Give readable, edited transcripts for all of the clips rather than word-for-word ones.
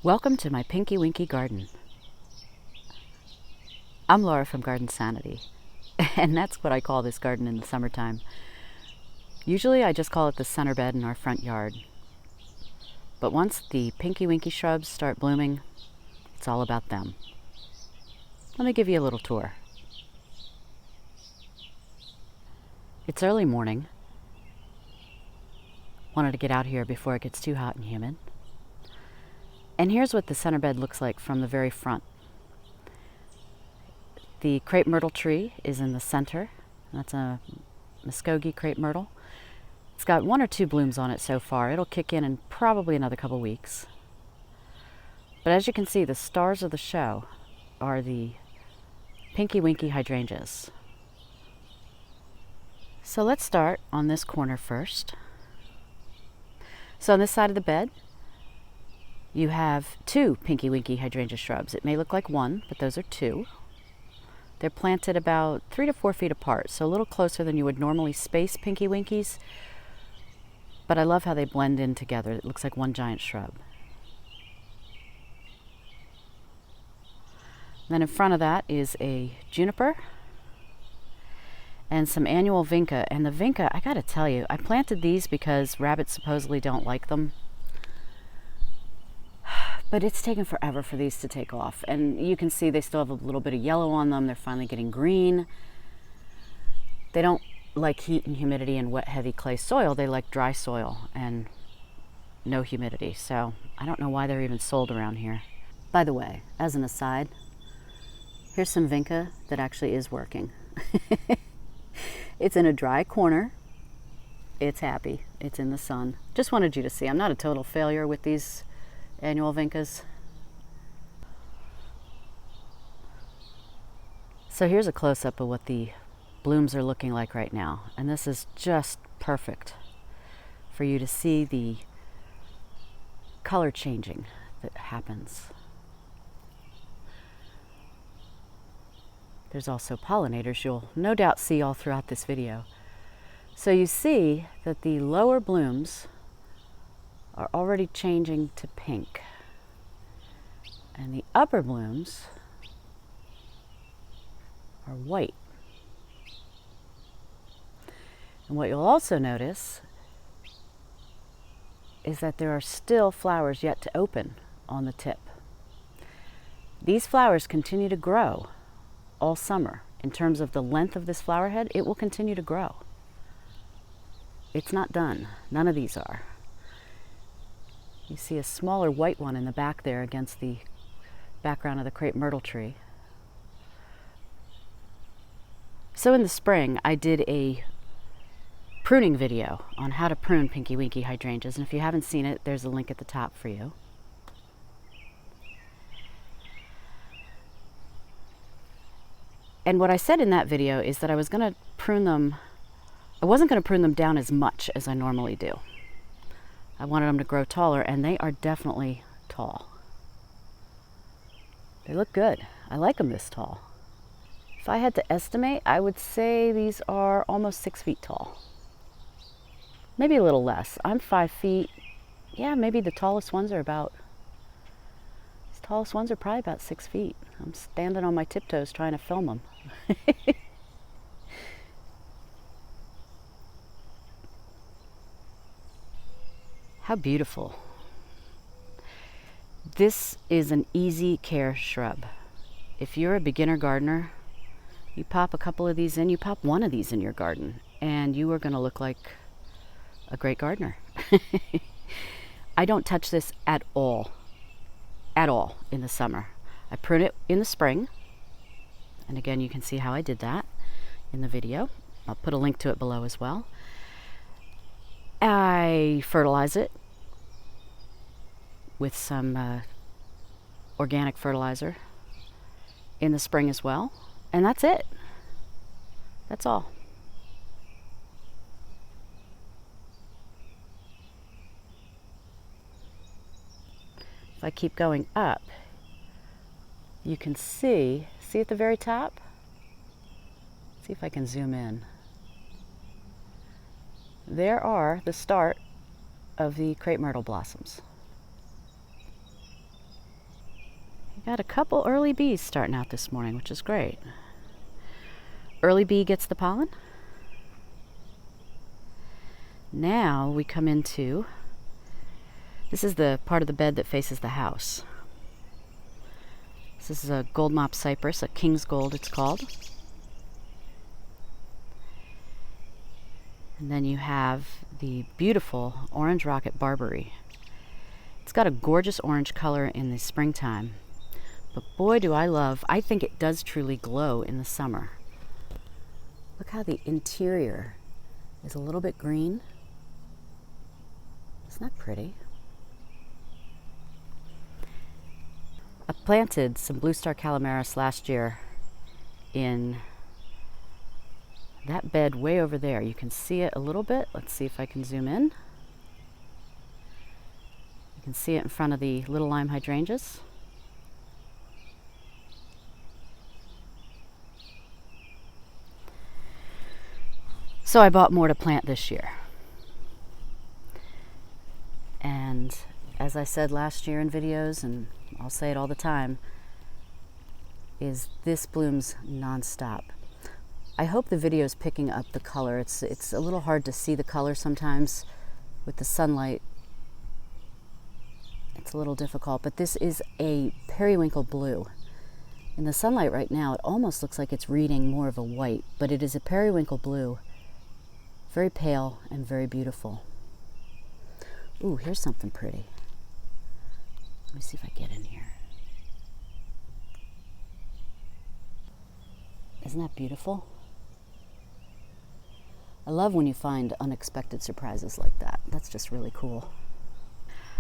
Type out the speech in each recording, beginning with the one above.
Welcome to my Pinky Winky Garden. I'm Laura from Garden Sanity, and that's what I call this garden in the summertime. Usually I just call it the center bed in our front yard. But once the Pinky Winky shrubs start blooming, it's all about them. Let me give you a little tour. It's early morning. Wanted to get out here before it gets too hot and humid. And here's what the center bed looks like from the very front. The crepe myrtle tree is in the center. That's a Muskogee Crepe Myrtle. It's got 1 or 2 blooms on it so far. It'll kick in probably another couple weeks. But as you can see, the stars of the show are the Pinky Winky Hydrangeas. So let's start on this corner first. So on this side of the bed, you have 2 Pinky Winky Hydrangea shrubs. It may look like 1, but those are 2. They're planted about 3 to 4 feet apart, so a little closer than you would normally space Pinky Winkies. But I love how they blend in together. It looks like one giant shrub. Then in front of that is a Juniper and some annual Vinca. And the Vinca, I gotta tell you, I planted these because rabbits supposedly don't like them. But it's taken forever for these to take off. And you can see they still have a little bit of yellow on them. They're finally getting green. They don't like heat and humidity and wet, heavy clay soil. They like dry soil and no humidity. So I don't know why they're even sold around here. By the way, as an aside, here's some Vinca that actually is working. It's in a dry corner. It's happy. It's in the sun. Just wanted you to see. I'm not a total failure with these annual Vincas. So here's a close-up of what the blooms are looking like right now. And this is just perfect for you to see the color changing that happens. There's also pollinators you'll no doubt see all throughout this video. So you see that the lower blooms are already changing to pink. And the upper blooms are white. And what you'll also notice is that there are still flowers yet to open on the tip. These flowers continue to grow all summer. In terms of the length of this flower head, it will continue to grow. It's not done. None of these are. You see a smaller white one in the back there against the background of the crepe myrtle tree. So in the spring, I did a pruning video on how to prune Pinky Winky hydrangeas, and if you haven't seen it, there's a link at the top for you. And what I said in that video is that I was going to prune them. I wasn't going to prune them down as much as I normally do. I wanted them to grow taller, and they are definitely tall. They look good. I like them this tall. If I had to estimate, I would say these are almost 6 feet tall. Maybe a little less. I'm 5 feet. Yeah, maybe the tallest ones are about, these tallest ones are probably about 6 feet. I'm standing on my tiptoes trying to film them. How beautiful. This is an easy care shrub. If you're a beginner gardener, you pop a couple of these in, you pop one of these in your garden, and you are going to look like a great gardener. I don't touch this at all in the summer. I prune it in the spring, and again you can see how I did that in the video. I'll put a link to it below as well. I fertilize it with some organic fertilizer in the spring as well, and that's it. That's all. If I keep going up, you can see at the very top? See if I can zoom in. There are the start of the crepe myrtle blossoms. I got a couple early bees starting out this morning, which is great. Early bee gets the pollen. Now we come into, this is the part of the bed that faces the house. This is a gold mop cypress, a king's gold it's called. And then you have the beautiful orange rocket Barberry. It's got a gorgeous orange color in the springtime, but boy do I think it does truly glow in the summer. Look how the interior is a little bit green. Isn't that pretty? I planted some blue star Kalimeris last year in that bed way over there. You can see it a little bit. Let's see if I can zoom in. You can see it in front of the little lime hydrangeas. So I bought more to plant this year. And as I said last year in videos, and I'll say it all the time, is this blooms nonstop. I hope the video is picking up the color. It's a little hard to see the color sometimes with the sunlight. It's a little difficult, but this is a periwinkle blue. In the sunlight right now, it almost looks like it's reading more of a white, but it is a periwinkle blue. Very pale and very beautiful. Ooh, here's something pretty. Let me see if I get in here. Isn't that beautiful? I love when you find unexpected surprises like that. That's just really cool.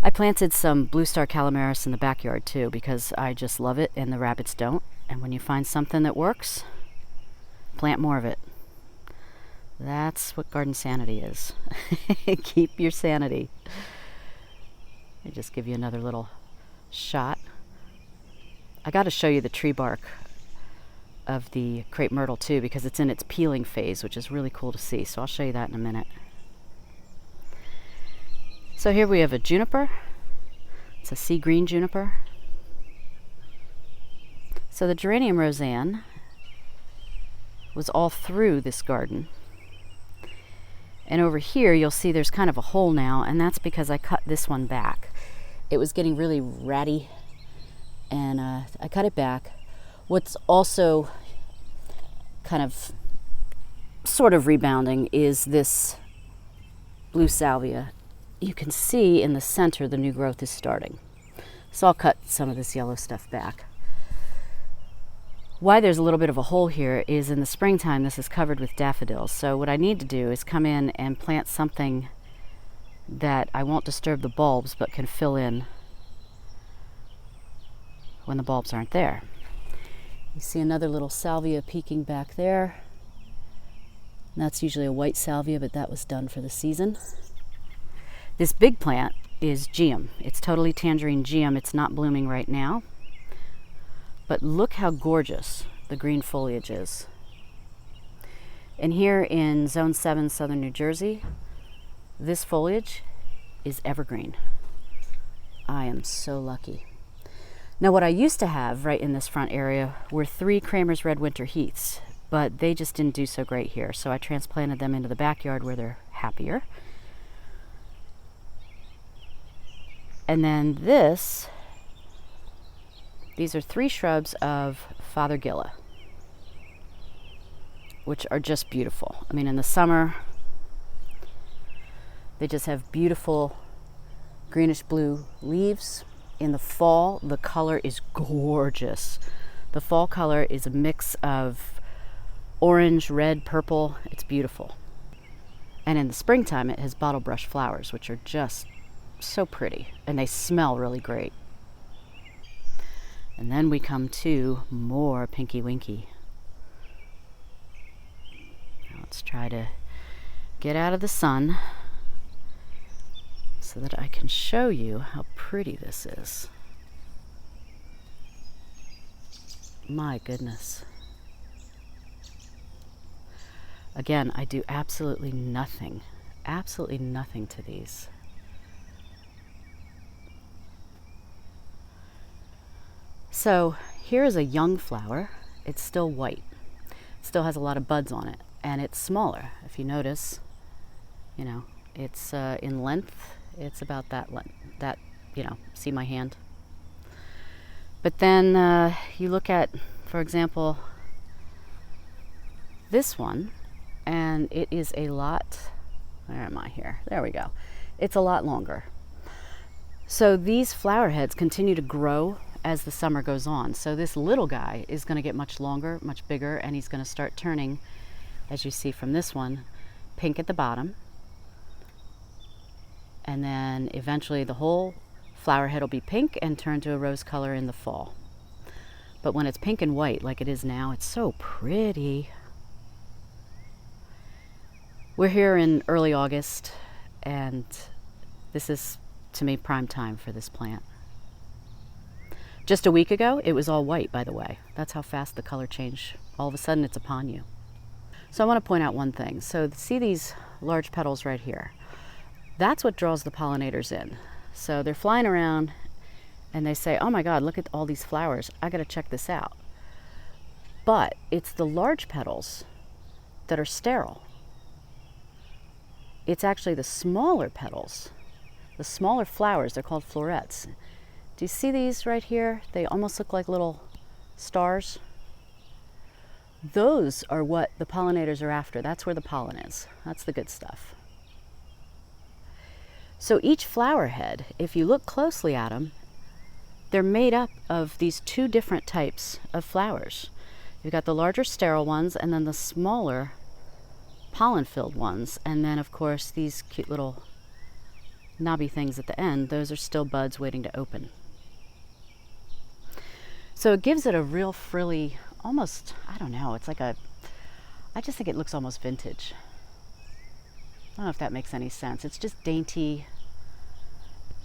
I planted some blue star Kalimeris in the backyard too because I just love it and the rabbits don't. And when you find something that works, plant more of it. That's what garden sanity is. Keep your sanity. I'll just give you another little shot. I got to show you the tree bark of the crepe myrtle too because it's in its peeling phase, which is really cool to see. So I'll show you that in a minute. So here we have a juniper. It's a sea green juniper. So the Geranium Rozanne was all through this garden. And over here you'll see there's kind of a hole now, and that's because I cut this one back. It was getting really ratty and I cut it back. What's also kind of sort of rebounding is this blue salvia. You can see in the center the new growth is starting. So I'll cut some of this yellow stuff back. Why there's a little bit of a hole here is in the springtime this is covered with daffodils. So what I need to do is come in and plant something that I won't disturb the bulbs but can fill in when the bulbs aren't there. You see another little salvia peeking back there. And that's usually a white salvia, but that was done for the season. This big plant is Geum. It's totally tangerine Geum. It's not blooming right now. But look how gorgeous the green foliage is. And here in Zone 7, Southern New Jersey, this foliage is evergreen. I am so lucky. Now what I used to have right in this front area were 3 Kramer's Red Winter Heaths, but they just didn't do so great here. So I transplanted them into the backyard where they're happier. And then these are 3 shrubs of Fothergilla, which are just beautiful. I mean, in the summer, they just have beautiful greenish blue leaves. In the fall, the color is gorgeous. The fall color is a mix of orange, red, purple. It's beautiful. And in the springtime, it has bottle brush flowers, which are just so pretty, and they smell really great. And then we come to more Pinky Winky. Now let's try to get out of the sun so that I can show you how pretty this is. My goodness. Again, I do absolutely nothing to these. So here is a young flower. It's still white. It still has a lot of buds on it, and it's smaller. If you notice, you know, it's in length, it's about that length, that, you know, see my hand? But then you look at, for example, this one, and it is a lot, where am I here? There we go. It's a lot longer. So these flower heads continue to grow as the summer goes on. So this little guy is going to get much longer, much bigger, and he's going to start turning, as you see from this one, pink at the bottom. And then eventually the whole flower head will be pink and turn to a rose color in the fall. But when it's pink and white like it is now, it's so pretty. We're here in early August, and this is, to me, prime time for this plant. Just a week ago, it was all white, by the way. That's how fast the color change. All of a sudden, it's upon you. So I want to point out one thing. So see these large petals right here? That's what draws the pollinators in. So they're flying around, and they say, oh my God, look at all these flowers. I got to check this out. But it's the large petals that are sterile. It's actually the smaller petals, the smaller flowers, they're called florets. Do you see these right here? They almost look like little stars. Those are what the pollinators are after. That's where the pollen is. That's the good stuff. So each flower head, if you look closely at them, they're made up of these two different types of flowers. You've got the larger sterile ones, and then the smaller pollen-filled ones, and then of course these cute little knobby things at the end, those are still buds waiting to open. So it gives it a real frilly, almost, I don't know, it's like a, I just think it looks almost vintage. I don't know if that makes any sense. It's just dainty,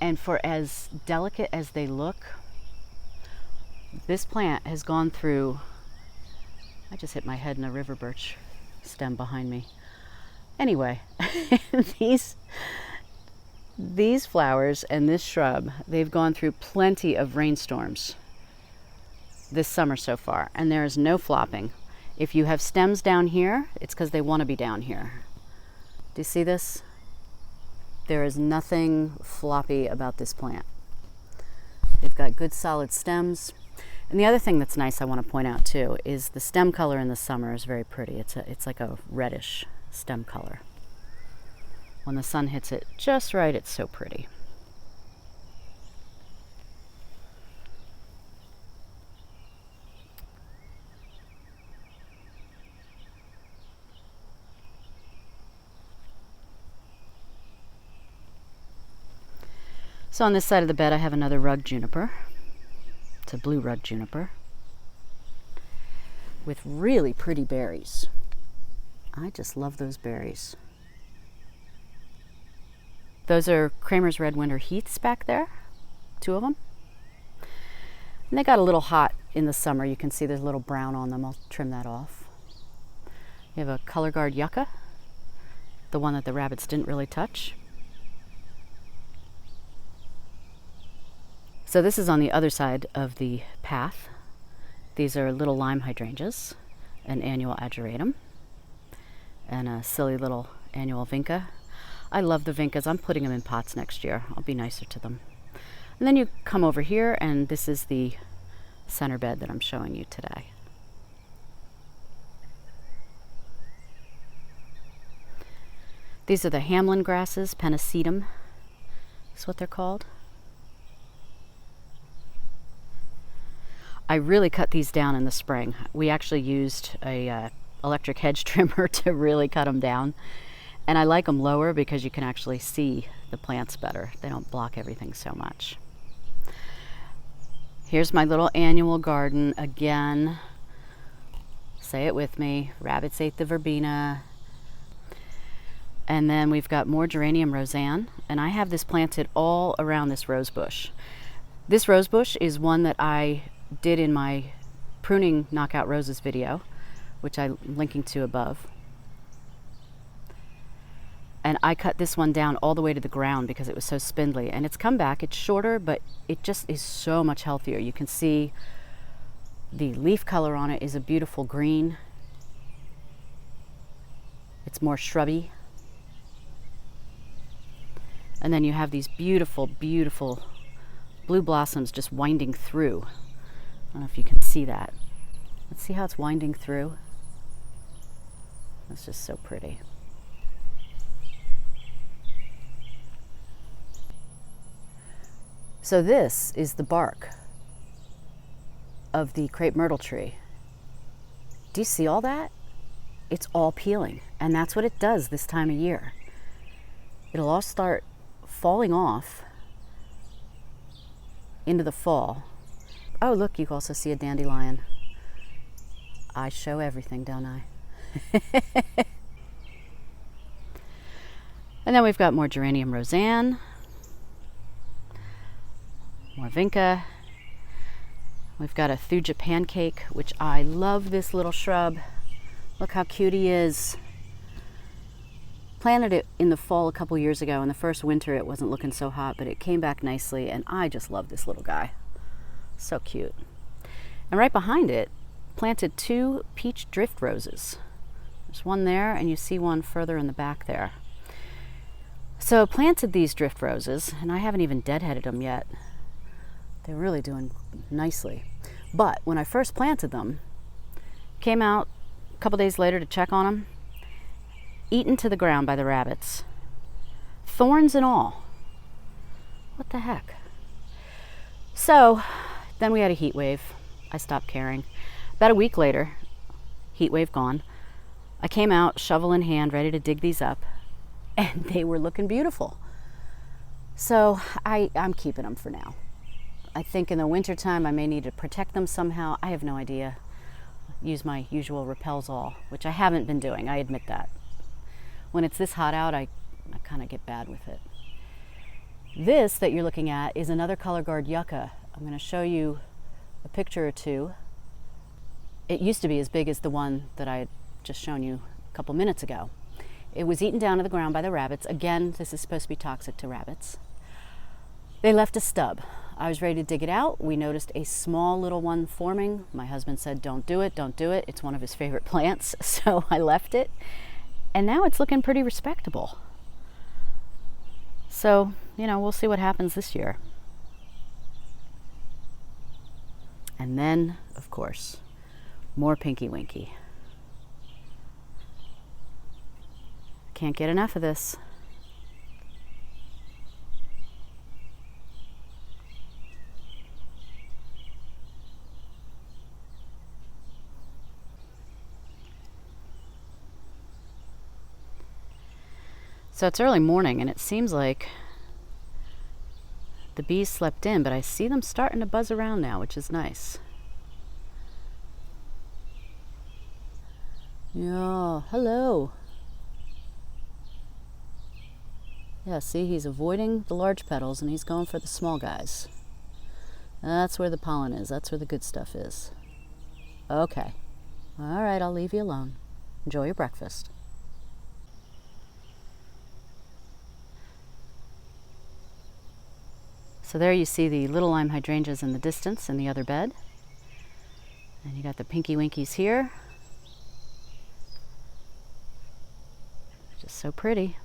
and for as delicate as they look, this plant has gone through, I just hit my head in a river birch stem behind me. Anyway, these flowers and this shrub, they've gone through plenty of rainstorms this summer so far, and there is no flopping. If you have stems down here, it's because they want to be down here. Do you see this? There is nothing floppy about this plant. They've got good solid stems. And the other thing that's nice I want to point out too is the stem color in the summer is very pretty. It's like a reddish stem color. When the sun hits it just right, it's so pretty. So on this side of the bed I have another rug juniper. It's a blue rug juniper with really pretty berries. I just love those berries. Those are Kramer's Red Winter Heaths back there, two of them. And they got a little hot in the summer. You can see there's a little brown on them. I'll trim that off. You have a color guard yucca, the one that the rabbits didn't really touch. So this is on the other side of the path. These are little lime hydrangeas, an annual ageratum, and a silly little annual vinca. I love the vincas. I'm putting them in pots next year. I'll be nicer to them. And then you come over here, and this is the center bed that I'm showing you today. These are the Hameln grasses, Pennisetum is what they're called. I really cut these down in the spring. We actually used a electric hedge trimmer to really cut them down. And I like them lower because you can actually see the plants better. They don't block everything so much. Here's my little annual garden again. Say it with me. Rabbits ate the verbena. And then we've got more Geranium Rozanne. And I have this planted all around this rose bush. This rose bush is one that I did in my pruning knockout roses video, which I'm linking to above. And I cut this one down all the way to the ground because it was so spindly, and it's come back. It's shorter, but it just is so much healthier. You can see The leaf color on it is a beautiful green. It's more shrubby. And then you have these beautiful, beautiful blue blossoms just winding through. I don't know if you can see that. Let's see how it's winding through. It's just so pretty. So this is the bark of the crepe myrtle tree. Do you see all that? It's all peeling, and that's what it does this time of year. It'll all start falling off into the fall. Oh, look, you can also see a dandelion. I show everything, don't I? And then we've got more Geranium Rozanne, more Vinca. We've got a Thuja Pancake, which I love this little shrub. Look how cute he is. Planted it in the fall a couple years ago. In the first winter it wasn't looking so hot, but it came back nicely, and I just love this little guy. So cute. And right behind it, planted 2 peach drift roses. There's one there, and you see one further in the back there. So planted these drift roses, and I haven't even deadheaded them yet. They're really doing nicely. But when I first planted them, came out a couple days later to check on them, eaten to the ground by the rabbits. Thorns and all. What the heck? So then we had a heat wave. I stopped caring. About a week later, heat wave gone, I came out, shovel in hand, ready to dig these up, and they were looking beautiful. So I'm keeping them for now. I think in the wintertime I may need to protect them somehow. I have no idea. Use my usual repels all, which I haven't been doing, I admit that. When it's this hot out, I kind of get bad with it. This that you're looking at is another color guard yucca. I'm going to show you a picture or two. It used to be as big as the one that I had just shown you a couple minutes ago. It was eaten down to the ground by the rabbits. Again, this is supposed to be toxic to rabbits. They left a stub. I was ready to dig it out. We noticed a small little one forming. My husband said, don't do it, don't do it. It's one of his favorite plants. So I left it. And now it's looking pretty respectable. So, we'll see what happens this year. And then, of course, more Pinky Winky. Can't get enough of this. So it's early morning, and it seems like the bees slept in, but I see them starting to buzz around now, which is nice. Yeah, hello. Yeah, see, he's avoiding the large petals, and he's going for the small guys. That's where the pollen is. That's where the good stuff is. Okay. All right, I'll leave you alone. Enjoy your breakfast. So there you see the little lime hydrangeas in the distance in the other bed. And you got the Pinky Winkies here. Just so pretty.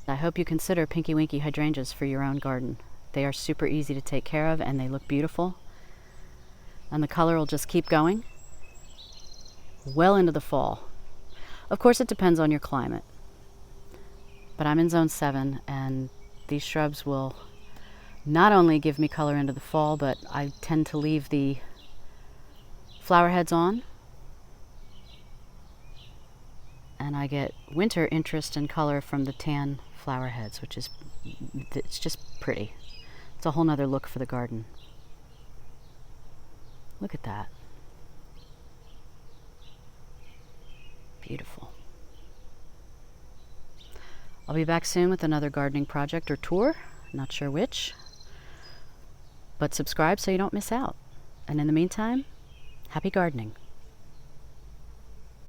I hope you consider Pinky Winky Hydrangeas for your own garden. They are super easy to take care of, and they look beautiful. And the color will just keep going well into the fall. Of course, it depends on your climate. But I'm in zone 7, and these shrubs will not only give me color into the fall, but I tend to leave the flower heads on. And I get winter interest and color from the tan flower heads, which is, it's just pretty. It's a whole nother look for the garden. Look at that. Beautiful. I'll be back soon with another gardening project or tour, not sure which. But subscribe so you don't miss out. And in the meantime, happy gardening.